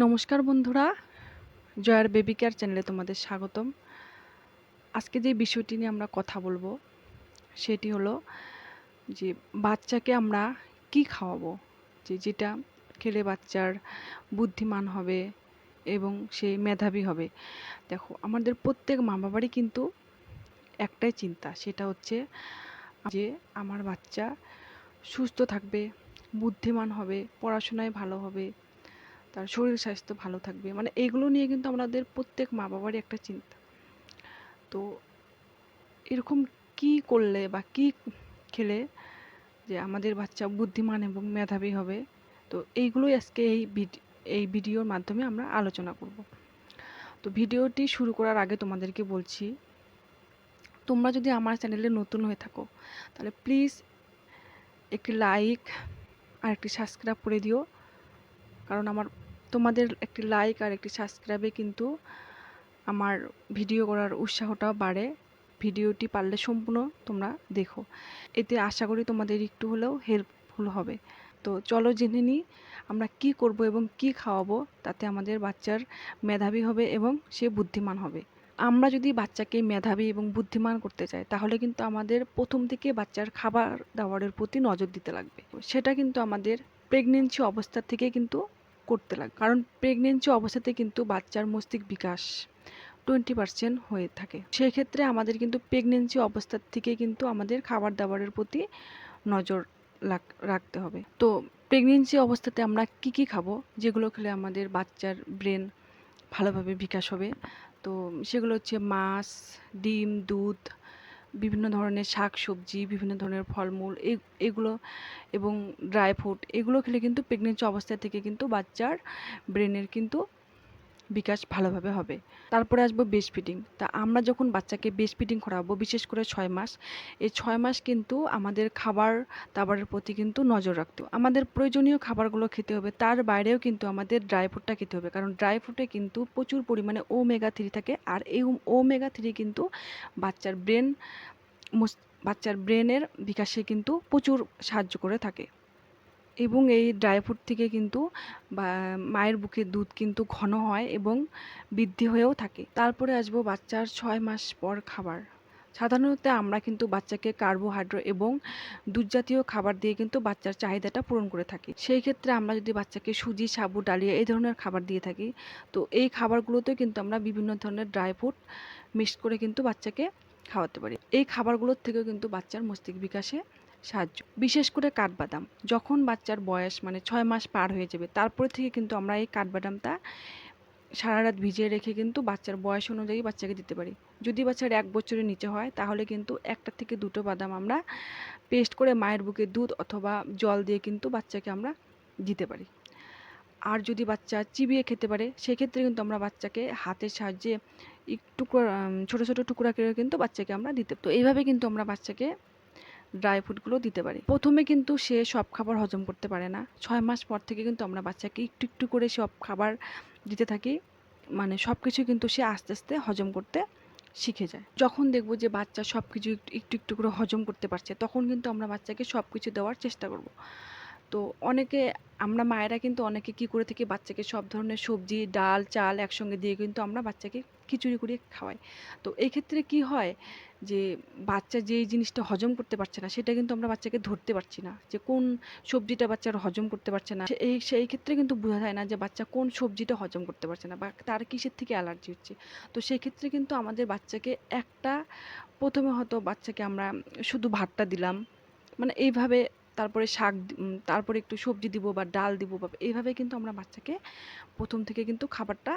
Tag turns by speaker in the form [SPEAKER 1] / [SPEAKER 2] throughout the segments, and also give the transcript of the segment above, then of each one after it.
[SPEAKER 1] নমস্কার বন্ধুরা, জয়ার বেবি কেয়ার চ্যানেলে তোমাদের স্বাগতম। আজকে যে বিষয়টি নিয়ে আমরা কথা বলবো সেটি হলো যে বাচ্চাকে আমরা কি খাওয়াবো, যেটা খেলে বাচ্চার বুদ্ধিমান হবে এবং সে মেধাবী হবে। দেখো, আমাদের প্রত্যেক মা বাবারই কিন্তু একটাই চিন্তা, সেটা হচ্ছে যে আমার বাচ্চা সুস্থ থাকবে, বুদ্ধিমান হবে, পড়াশোনায় ভালো হবে, তার শরীর স্বাস্থ্য ভালো থাকবে। মানে এগুলো নিয়ে কিন্তু আমাদের প্রত্যেক মা বাবারই একটা চিন্তা। তো এরকম কি করলে বা কি খেলে যে আমাদের বাচ্চা বুদ্ধিমান এবং মেধাবী হবে, তো এইগুলোই আজকে এই ভিডিওর মাধ্যমে আমরা আলোচনা করব। তো ভিডিওটি শুরু করার আগে তোমাদেরকে বলছি, তোমরা যদি আমার চ্যানেলে নতুন হয়ে থাকো তাহলে প্লিজ একটি লাইক আর একটি সাবস্ক্রাইব করে দিও, কারণ তোমাদের একটি লাইক আর একটি সাবস্ক্রাইবে কিন্তু আমার ভিডিও করার উৎসাহটাও বাড়ে। ভিডিওটি পারলে সম্পূর্ণ তোমরা দেখো, এতে আশা করি তোমাদের একটু হলেও হেল্পফুল হবে। তো চলো জেনে নিই আমরা কি করব এবং কি খাওয়াবো তাতে আমাদের বাচ্চার মেধাবী হবে এবং সে বুদ্ধিমান হবে। আমরা যদি বাচ্চাকে মেধাবী এবং বুদ্ধিমান করতে চাই তাহলে কিন্তু আমাদের প্রথম থেকে বাচ্চার খাবার দাবারের প্রতি নজর দিতে লাগবে। সেটা কিন্তু আমাদের প্রেগনেন্সি অবস্থা থেকে কিন্তু করতে লাগবে, কারণ প্রেগনেন্সি অবস্থাতে কিন্তু বাচ্চার মস্তিষ্ক বিকাশ 20% হয়ে থাকে। সেই ক্ষেত্রে আমাদের কিন্তু প্রেগনেন্সি অবস্থার থেকে কিন্তু আমাদের খাবার দাবারের প্রতি নজর রাখতে হবে। তো প্রেগনেন্সি অবস্থাতে আমরা কি খাবো, যেগুলো খেলে আমাদের বাচ্চার ব্রেন ভালোভাবে বিকাশ হবে, তো সেগুলো হচ্ছে মাছ, ডিম, দুধ, বিভিন্ন ধরনের শাক সবজি, বিভিন্ন ধরনের ফলমূল, এগুলো এবং ড্রাই ফ্রুট, এগুলো খেলে কিন্তু প্রেগনেন্সি অবস্থা থেকে কিন্তু বাচ্চার ব্রেনের কিন্তু বিকাশ ভালোভাবে হবে। তারপরে আসবো ব্রেস্ট ফিডিং। তা আমরা যখন বাচ্চাকে ব্রেস্ট ফিডিং করাবো, বিশেষ করে 6 মাস, এই 6 মাস কিন্তু আমাদের খাবার দাবারের প্রতি কিন্তু নজর রাখতে হবে। আমাদের প্রয়োজনীয় খাবারগুলো খেতে হবে, তার বাইরেও কিন্তু আমাদের ড্রাই ফ্রুটটা খেতে হবে, কারণ ড্রাই ফ্রুটে কিন্তু প্রচুর পরিমাণে ওমেগা 3 থাকে, আর এই ওমেগা 3 কিন্তু বাচ্চার ব্রেনের বিকাশে কিন্তু প্রচুর সাহায্য করে থাকে। এবং এই ড্রাই ফ্রুট থেকে কিন্তু মায়ের বুকের দুধ কিন্তু ঘন হয় এবং বৃদ্ধি হয়েও থাকে। তারপরে আসবো বাচ্চার 6 মাস পর খাবার। সাধারণত আমরা কিন্তু বাচ্চাকে কার্বোহাইড্রেট এবং দুধ জাতীয় খাবার দিয়ে কিন্তু বাচ্চার চাহিদাটা পূরণ করে থাকি। সেই ক্ষেত্রে আমরা যদি বাচ্চাকে সুজি, সাবু, ডালিয়া এই ধরনের খাবার দিয়ে থাকি, তো এই খাবারগুলোতেও কিন্তু আমরা বিভিন্ন ধরনের ড্রাই ফ্রুট মিক্স করে কিন্তু বাচ্চাকে খাওয়াতে পারি। এই খাবারগুলোর থেকেও কিন্তু বাচ্চার মস্তিষ্ক বিকাশে সাহায্য, বিশেষ করে কাঠবাদাম। যখন বাচ্চার বয়স 6 মাস পার হয়ে যাবে, তারপরে থেকে কিন্তু আমরা এই কাঠবাদামটা সারা রাত ভিজিয়ে রেখে কিন্তু বাচ্চার বয়স অনুযায়ী বাচ্চাকে দিতে পারি। যদি বাচ্চার 1 বছরের নিচে হয় তাহলে কিন্তু 1টা থেকে 2টো বাদাম আমরা পেস্ট করে মায়ের বুকে দুধ অথবা জল দিয়ে কিন্তু বাচ্চাকে আমরা দিতে পারি। আর যদি বাচ্চা চিবিয়ে খেতে পারে, সেক্ষেত্রে কিন্তু আমরা বাচ্চাকে হাতের সাহায্যে একটু ছোটো ছোটো টুকরা করে কিন্তু বাচ্চাকে আমরা দিতে। তো এইভাবে কিন্তু আমরা বাচ্চাকে ড্রাই ফ্রুটগুলো দিতে পারি। প্রথমে কিন্তু সে সব খাবার হজম করতে পারে না। 6 মাস পর থেকে কিন্তু আমরা বাচ্চাকে একটু একটু করে সব খাবার দিতে থাকি, সব কিছু কিন্তু সে আস্তে আস্তে হজম করতে শিখে যায়। যখন দেখবো যে বাচ্চা সব কিছু একটু একটু করে হজম করতে পারছে, তখন কিন্তু আমরা বাচ্চাকে সব কিছু দেওয়ার চেষ্টা করব। তো আমরা মায়েরা কিন্তু অনেকে কি করে থাকি, বাচ্চাকে সব ধরনের সবজি, ডাল, চাল একসঙ্গে দিয়ে কিন্তু আমরা বাচ্চাকে খিচুড়ি করে খাওয়াই। তো এই ক্ষেত্রে কি হয় যে বাচ্চা যেই জিনিসটা হজম করতে পারছে না, সেটা কিন্তু আমরা বাচ্চাকে ধরতে পারছি না যে কোন সবজিটা বাচ্চার হজম করতে পারছে না। সেই ক্ষেত্রে কিন্তু বোঝা যায় না যে বাচ্চা কোন সবজিটা হজম করতে পারছে না বা তার কিসের থেকে অ্যালার্জি হচ্ছে। তো সেই ক্ষেত্রে কিন্তু আমাদের বাচ্চাকে প্রথমে হয়তো বাচ্চাকে আমরা শুধু ভাতটা দিলাম, এইভাবে, তারপরে তারপরে একটু সবজি দিব বা ডাল দিব, বা এইভাবে কিন্তু আমরা বাচ্চাকে প্রথম থেকে কিন্তু খাবারটা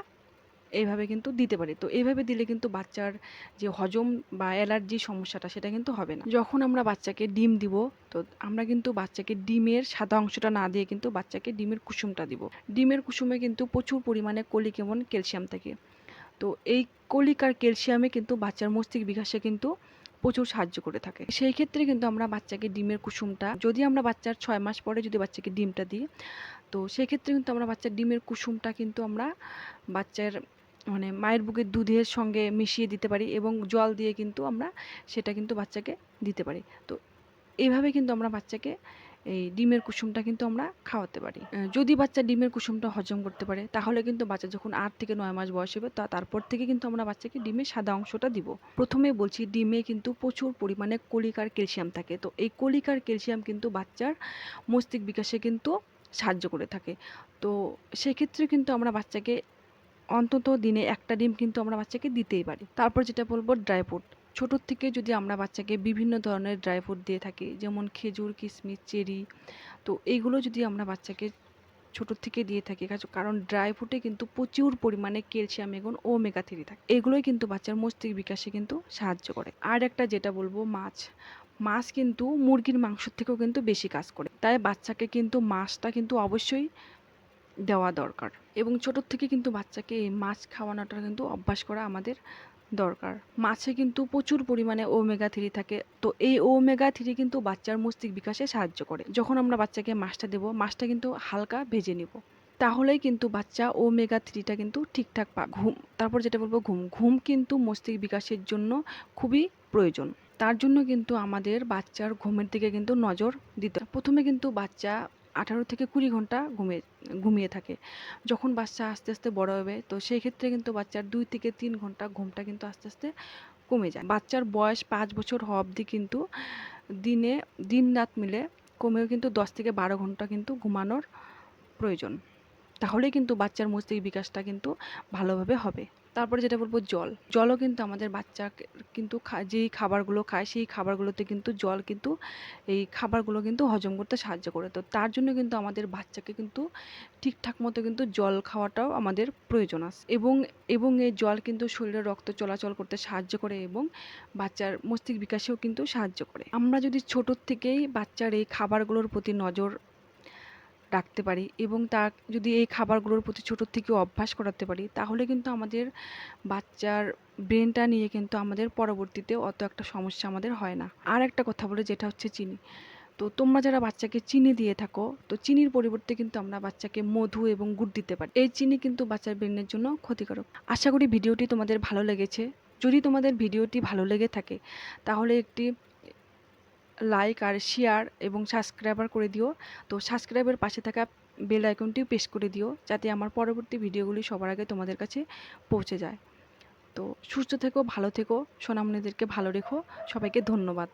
[SPEAKER 1] এইভাবে কিন্তু দিতে পারি। তো এইভাবে দিলে কিন্তু বাচ্চার যে হজম বা অ্যালার্জি সমস্যাটা সেটা কিন্তু হবে না। যখন আমরা বাচ্চাকে ডিম দিব, তো আমরা কিন্তু বাচ্চাকে ডিমের সাদা অংশটা না দিয়ে কিন্তু বাচ্চাকে ডিমের কুসুমটা দিব। ডিমের কুসুমে কিন্তু প্রচুর পরিমাণে কলিক এবং ক্যালসিয়াম থাকে। তো এই কলিক আর ক্যালসিয়ামে কিন্তু বাচ্চার মস্তিষ্ক বিকাশে কিন্তু প্রচুর সাহায্য করে থাকে। সেই ক্ষেত্রে কিন্তু আমরা বাচ্চাকে ডিমের কুসুমটা, যদি আমরা বাচ্চার 6 মাস পরে যদি বাচ্চাকে ডিমটা দিই, তো সেক্ষেত্রে কিন্তু আমরা বাচ্চার ডিমের কুসুমটা কিন্তু আমরা বাচ্চার মায়ের বুকের দুধের সঙ্গে মিশিয়ে দিতে পারি এবং জল দিয়ে কিন্তু আমরা সেটা কিন্তু বাচ্চাকে দিতে পারি। তো এইভাবে কিন্তু আমরা বাচ্চাকে এই ডিমের কুসুমটা কিন্তু আমরা খাওয়াতে পারি। যদি বাচ্চা ডিমের কুসুমটা হজম করতে পারে, তাহলে কিন্তু বাচ্চা যখন 8 থেকে 9 মাস বয়স হবে তারপর থেকে কিন্তু আমরা বাচ্চাকে ডিমের সাদা অংশটা দিব। প্রথমে বলছি, ডিমে কিন্তু প্রচুর পরিমাণে কলিক আর ক্যালসিয়াম থাকে। তো এই কলিক আর ক্যালসিয়াম কিন্তু বাচ্চার মস্তিষ্ক বিকাশে কিন্তু সাহায্য করে থাকে। তো সেক্ষেত্রে কিন্তু আমরা বাচ্চাকে অন্তত দিনে একটা ডিম কিন্তু আমরা বাচ্চাকে দিতেই পারি। তারপর যেটা বলবো, ড্রাই ফ্রুট। ছোটোর থেকে যদি আমরা বাচ্চাকে বিভিন্ন ধরনের ড্রাই ফ্রুট দিয়ে থাকি, যেমন খেজুর, কিশমিশ, চেরি, তো এইগুলো যদি আমরা বাচ্চাকে ছোটোর থেকে দিয়ে থাকি, কারণ ড্রাই ফ্রুটে কিন্তু প্রচুর পরিমাণে ক্যালসিয়াম এবং ওমেগা 3 থাকে। এগুলোই কিন্তু বাচ্চার মস্তিষ্ক বিকাশে কিন্তু সাহায্য করে। আর একটা যেটা বলবো, মাছ। মাছ কিন্তু মুরগির মাংসের থেকেও কিন্তু বেশি কাজ করে, তাই বাচ্চাকে কিন্তু মাছটা কিন্তু অবশ্যই দেওয়া দরকার। এবং ছোটোর থেকে কিন্তু বাচ্চাকে এই মাছ খাওয়ানোটা কিন্তু অভ্যাস করা আমাদের দরকার। মাছে কিন্তু প্রচুর পরিমাণে ওমেগা 3 থাকে। তো এই ওমেগা 3 কিন্তু বাচ্চার মস্তিষ্ক বিকাশে সাহায্য করে। যখন আমরা বাচ্চাকে মাছটা দেবো, মাছটা কিন্তু হালকা ভেজে নিব, তাহলেই কিন্তু বাচ্চা ওমেগা 3টা কিন্তু ঠিকঠাক পাবে। তারপর যেটা বলবো, ঘুম কিন্তু মস্তিষ্ক বিকাশের জন্য খুবই প্রয়োজন। তার জন্য কিন্তু আমাদের বাচ্চার ঘুমের দিকে কিন্তু নজর দিতে হবে। প্রথমে কিন্তু বাচ্চা 18 থেকে 20 ঘন্টা ঘুমিয়ে থাকে। যখন বাচ্চা আস্তে আস্তে বড় হবে, তো সেই ক্ষেত্রে কিন্তু বাচ্চার 2 থেকে 3 ঘন্টা ঘুমটা কিন্তু আস্তে আস্তে কমে যায়। বাচ্চার বয়স 5 বছর হওয়া অবধি কিন্তু দিন রাত মিলে কমেও কিন্তু 10 থেকে 12 ঘন্টা কিন্তু ঘুমানোর প্রয়োজন। তাহলেই কিন্তু বাচ্চার মস্তিষ্ক বিকাশটা কিন্তু ভালোভাবে হবে। তারপরে যেটা বলবো, জলও কিন্তু আমাদের বাচ্চা কিন্তু যেই খাবারগুলো খায়, সেই খাবারগুলোতে কিন্তু জল কিন্তু এই খাবারগুলো কিন্তু হজম করতে সাহায্য করে। তো তার জন্য কিন্তু আমাদের বাচ্চাকে কিন্তু ঠিকঠাক মতো কিন্তু জল খাওয়াটাও আমাদের প্রয়োজন আছে। এবং এই জল কিন্তু শরীরে রক্ত চলাচল করতে সাহায্য করে এবং বাচ্চার মস্তিষ্ক বিকাশেও কিন্তু সাহায্য করে। আমরা যদি ছোটোর থেকেই বাচ্চার এই খাবারগুলোর প্রতি নজর রাখতে পারি এবং যদি এই খাবারগুলোর প্রতি ছোটোর থেকে অভ্যাস করাতে পারি, তাহলে কিন্তু আমাদের বাচ্চার ব্রেনটা নিয়ে কিন্তু আমাদের পরবর্তীতে অত একটা সমস্যা আমাদের হয় না। আর একটা কথা বলে, যেটা হচ্ছে চিনি। তো তোমরা যারা বাচ্চাকে চিনি দিয়ে থাকো, তো চিনির পরিবর্তে কিন্তু আমরা বাচ্চাকে মধু এবং গুড় দিতে পারি। এই চিনি কিন্তু বাচ্চার ব্রেনের জন্য ক্ষতিকারক। আশা করি ভিডিওটি তোমাদের ভালো লেগেছে। যদি তোমাদের ভিডিওটি ভালো লেগে থাকে, তাহলে একটি লাইক আর শেয়ার এবং সাবস্ক্রাইবার করে দিও। তো সাবস্ক্রাইবের পাশে থাকা বেল আইকনটিও প্রেস করে দিও, যাতে আমার পরবর্তী ভিডিওগুলি সবার আগে তোমাদের কাছে পৌঁছে যায়। তো সুস্থ থেকো, ভালো থেকো, সোনামণিদেরকে ভালো রেখো। সবাইকে ধন্যবাদ।